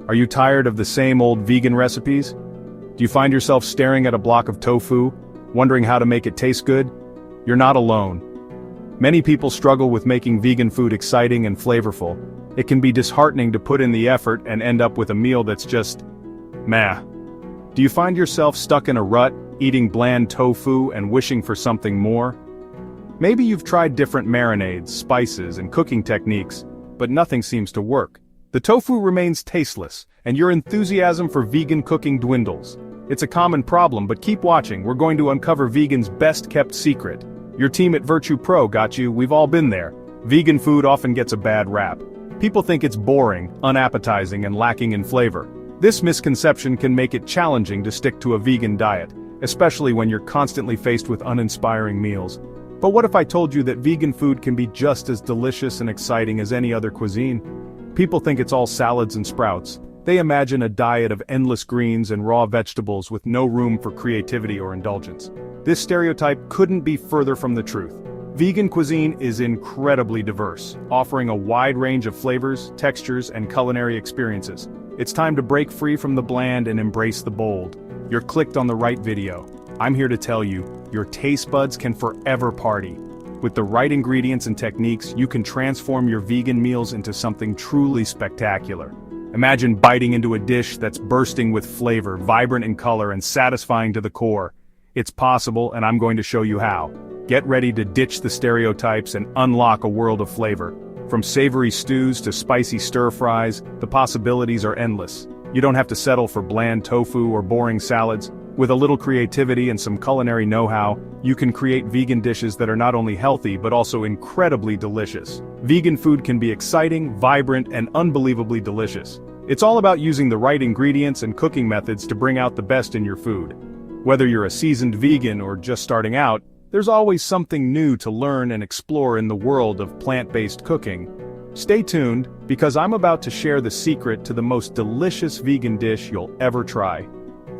Are you tired of the same old vegan recipes? Do you find yourself staring at a block of tofu, wondering how to make it taste good? You're not alone. Many people struggle with making vegan food exciting and flavorful. It can be disheartening to put in the effort and end up with a meal that's just meh. Do you find yourself stuck in a rut, eating bland tofu and wishing for something more? Maybe you've tried different marinades, spices, and cooking techniques, but nothing seems to work. The tofu remains tasteless, and your enthusiasm for vegan cooking dwindles. It's a common problem, but keep watching. We're going to uncover vegan's best-kept secret. Your team at Virtue Pro got you. We've all been there. Vegan food often gets a bad rap. People think it's boring, unappetizing, and lacking in flavor. This misconception can make it challenging to stick to a vegan diet, especially when you're constantly faced with uninspiring meals. But what if I told you that vegan food can be just as delicious and exciting as any other cuisine? People think it's all salads and sprouts. They imagine a diet of endless greens and raw vegetables with no room for creativity or indulgence. This stereotype couldn't be further from the truth. Vegan cuisine is incredibly diverse, offering a wide range of flavors, textures, and culinary experiences. It's time to break free from the bland and embrace the bold. You're clicked on the right video. I'm here to tell you, your taste buds can forever party. With the right ingredients and techniques, you can transform your vegan meals into something truly spectacular. Imagine biting into a dish that's bursting with flavor, vibrant in color, and satisfying to the core. It's possible, and I'm going to show you how. Get ready to ditch the stereotypes and unlock a world of flavor. From savory stews to spicy stir-fries, the possibilities are endless. You don't have to settle for bland tofu or boring salads. With a little creativity and some culinary know-how, you can create vegan dishes that are not only healthy but also incredibly delicious. Vegan food can be exciting, vibrant, and unbelievably delicious. It's all about using the right ingredients and cooking methods to bring out the best in your food. Whether you're a seasoned vegan or just starting out, there's always something new to learn and explore in the world of plant-based cooking. Stay tuned, because I'm about to share the secret to the most delicious vegan dish you'll ever try.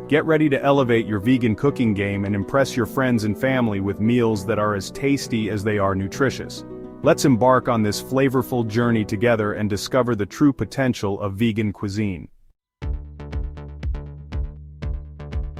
Get ready to elevate your vegan cooking game and impress your friends and family with meals that are as tasty as they are nutritious. Let's embark on this flavorful journey together and discover the true potential of vegan cuisine.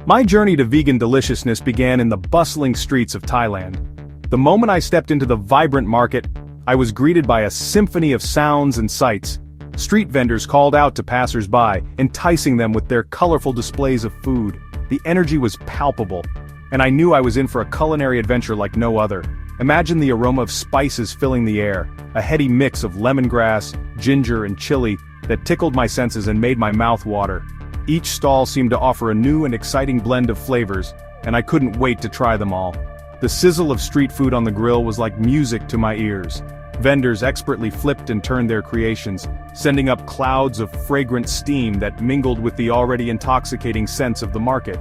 My journey to vegan deliciousness began in the bustling streets of Thailand. The moment I stepped into the vibrant market, I was greeted by a symphony of sounds and sights. Street vendors called out to passers-by, enticing them with their colorful displays of food. The energy was palpable, and I knew I was in for a culinary adventure like no other. Imagine the aroma of spices filling the air, a heady mix of lemongrass, ginger, and chili that tickled my senses and made my mouth water. Each stall seemed to offer a new and exciting blend of flavors, and I couldn't wait to try them all. The sizzle of street food on the grill was like music to my ears. Vendors expertly flipped and turned their creations, sending up clouds of fragrant steam that mingled with the already intoxicating scents of the market.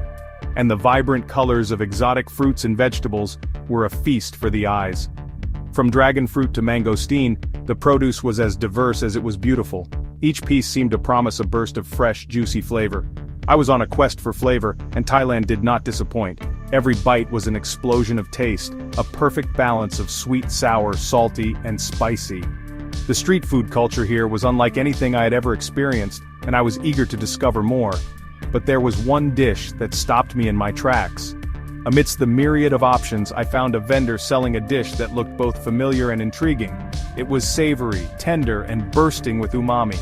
And the vibrant colors of exotic fruits and vegetables were a feast for the eyes. From dragon fruit to mangosteen, the produce was as diverse as it was beautiful. Each piece seemed to promise a burst of fresh, juicy flavor. I was on a quest for flavor, and Thailand did not disappoint. Every bite was an explosion of taste, a perfect balance of sweet, sour, salty, and spicy. The street food culture here was unlike anything I had ever experienced, and I was eager to discover more. But there was one dish that stopped me in my tracks. Amidst the myriad of options, I found a vendor selling a dish that looked both familiar and intriguing. It was savory, tender, and bursting with umami.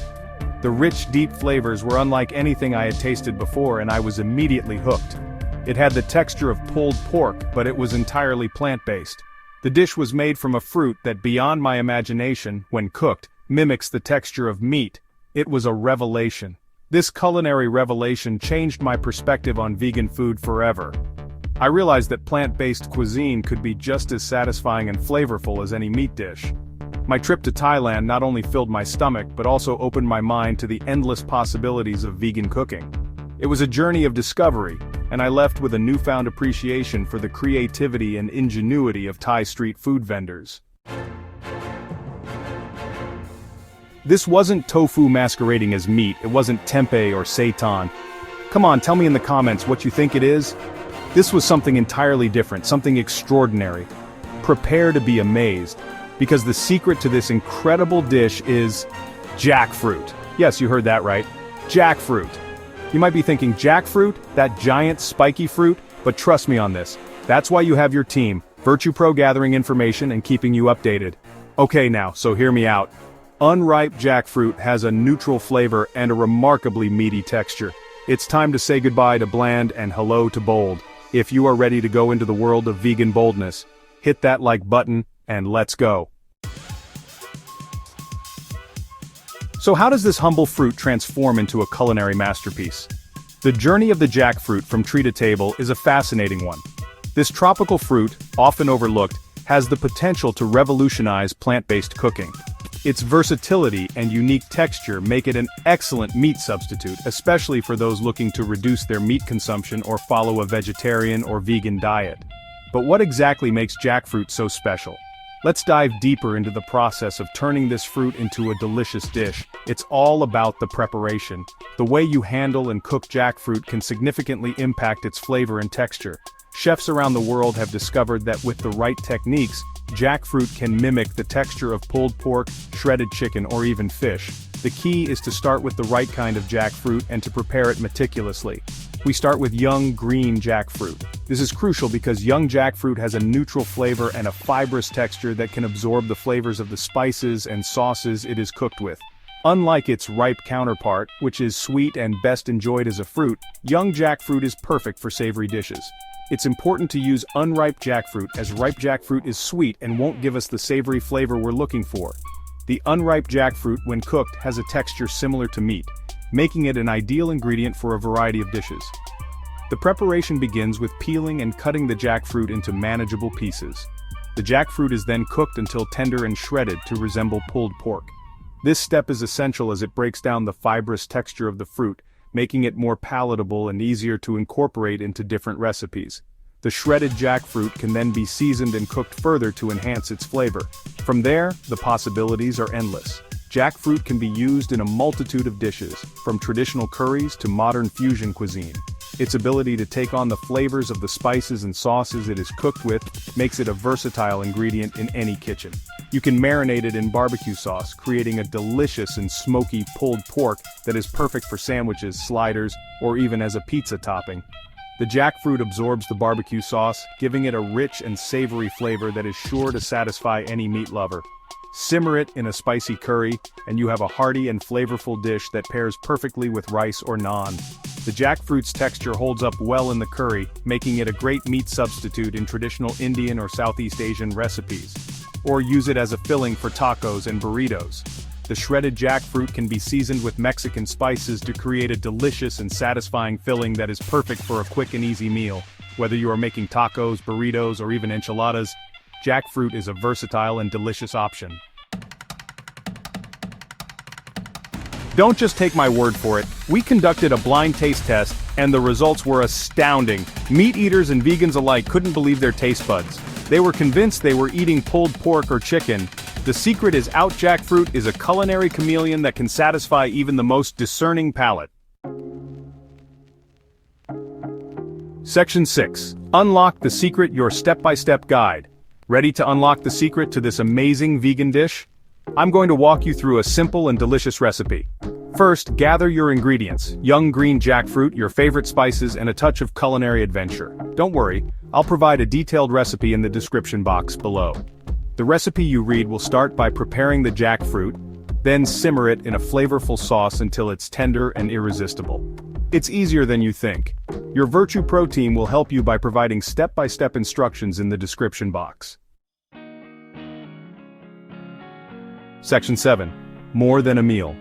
The rich, deep flavors were unlike anything I had tasted before, and I was immediately hooked. It had the texture of pulled pork, but it was entirely plant-based. The dish was made from a fruit that, beyond my imagination, when cooked, mimics the texture of meat. It was a revelation. This culinary revelation changed my perspective on vegan food forever. I realized that plant-based cuisine could be just as satisfying and flavorful as any meat dish. My trip to Thailand not only filled my stomach but also opened my mind to the endless possibilities of vegan cooking. It was a journey of discovery, and I left with a newfound appreciation for the creativity and ingenuity of Thai street food vendors. This wasn't tofu masquerading as meat, it wasn't tempeh or seitan. Come on, tell me in the comments what you think it is. This was something entirely different, something extraordinary. Prepare to be amazed, because the secret to this incredible dish is jackfruit. Yes, you heard that right. Jackfruit. You might be thinking, jackfruit? That giant spiky fruit? But trust me on this. That's why you have your team, Virtue Pro, gathering information and keeping you updated. Okay now, so hear me out. Unripe jackfruit has a neutral flavor and a remarkably meaty texture. It's time to say goodbye to bland and hello to bold. If you are ready to go into the world of vegan boldness, hit that like button and let's go. So how does this humble fruit transform into a culinary masterpiece? The journey of the jackfruit from tree to table is a fascinating one. This tropical fruit, often overlooked, has the potential to revolutionize plant-based cooking. Its versatility and unique texture make it an excellent meat substitute, especially for those looking to reduce their meat consumption or follow a vegetarian or vegan diet. But what exactly makes jackfruit so special? Let's dive deeper into the process of turning this fruit into a delicious dish. It's all about the preparation. The way you handle and cook jackfruit can significantly impact its flavor and texture. Chefs around the world have discovered that with the right techniques, jackfruit can mimic the texture of pulled pork, shredded chicken, or even fish. The key is to start with the right kind of jackfruit and to prepare it meticulously. We start with young, green jackfruit. This is crucial because young jackfruit has a neutral flavor and a fibrous texture that can absorb the flavors of the spices and sauces it is cooked with. Unlike its ripe counterpart, which is sweet and best enjoyed as a fruit, young jackfruit is perfect for savory dishes. It's important to use unripe jackfruit as ripe jackfruit is sweet and won't give us the savory flavor we're looking for. The unripe jackfruit, when cooked, has a texture similar to meat, making it an ideal ingredient for a variety of dishes. The preparation begins with peeling and cutting the jackfruit into manageable pieces. The jackfruit is then cooked until tender and shredded to resemble pulled pork. This step is essential as it breaks down the fibrous texture of the fruit, making it more palatable and easier to incorporate into different recipes. The shredded jackfruit can then be seasoned and cooked further to enhance its flavor. From there, the possibilities are endless. Jackfruit can be used in a multitude of dishes, from traditional curries to modern fusion cuisine. Its ability to take on the flavors of the spices and sauces it is cooked with makes it a versatile ingredient in any kitchen. You can marinate it in barbecue sauce, creating a delicious and smoky pulled pork that is perfect for sandwiches, sliders, or even as a pizza topping. The jackfruit absorbs the barbecue sauce, giving it a rich and savory flavor that is sure to satisfy any meat lover. Simmer it in a spicy curry, and you have a hearty and flavorful dish that pairs perfectly with rice or naan. The jackfruit's texture holds up well in the curry, making it a great meat substitute in traditional Indian or Southeast Asian recipes. Or use it as a filling for tacos and burritos. The shredded jackfruit can be seasoned with Mexican spices to create a delicious and satisfying filling that is perfect for a quick and easy meal. Whether you are making tacos, burritos, or even enchiladas, jackfruit is a versatile and delicious option. Don't just take my word for it. We conducted a blind taste test, and the results were astounding. Meat eaters and vegans alike couldn't believe their taste buds. They were convinced they were eating pulled pork or chicken. The secret is out: jackfruit is a culinary chameleon that can satisfy even the most discerning palate. Section 6. Unlock the secret, your step-by-step guide. Ready to unlock the secret to this amazing vegan dish? I'm going to walk you through a simple and delicious recipe. First, gather your ingredients: young green jackfruit, your favorite spices, and a touch of culinary adventure. Don't worry, I'll provide a detailed recipe in the description box below. The recipe you read will start by preparing the jackfruit, then simmer it in a flavorful sauce until it's tender and irresistible. It's easier than you think. Your Virtue Pro team will help you by providing step-by-step instructions in the description box. Section 7. More than a meal.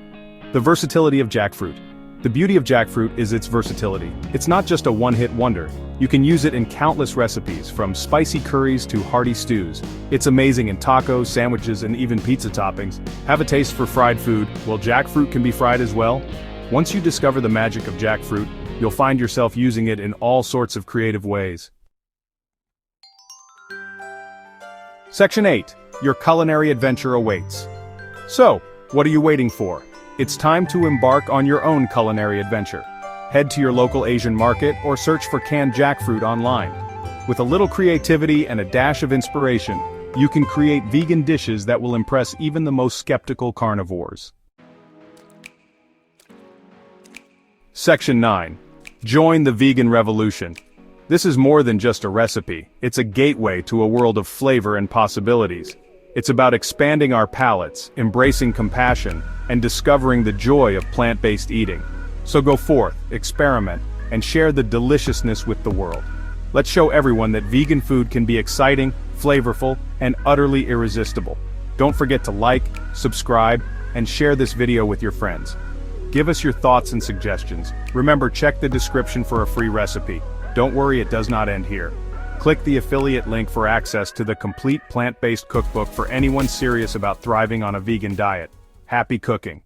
The versatility of jackfruit. The beauty of jackfruit is its versatility. It's not just a one-hit wonder. You can use it in countless recipes, from spicy curries to hearty stews. It's amazing in tacos, sandwiches, and even pizza toppings. Have a taste for fried food? Well, jackfruit can be fried as well. Once you discover the magic of jackfruit, you'll find yourself using it in all sorts of creative ways. Section 8. Your culinary adventure awaits. So, what are you waiting for? It's time to embark on your own culinary adventure. Head to your local Asian market or search for canned jackfruit online. With a little creativity and a dash of inspiration, you can create vegan dishes that will impress even the most skeptical carnivores. Section 9. Join the vegan revolution. This is more than just a recipe, it's a gateway to a world of flavor and possibilities. It's about expanding our palates, embracing compassion, and discovering the joy of plant-based eating. So go forth, experiment, and share the deliciousness with the world. Let's show everyone that vegan food can be exciting, flavorful, and utterly irresistible. Don't forget to like, subscribe, and share this video with your friends. Give us your thoughts and suggestions. Remember, check the description for a free recipe. Don't worry, it does not end here. Click the affiliate link for access to the complete plant-based cookbook for anyone serious about thriving on a vegan diet. Happy cooking!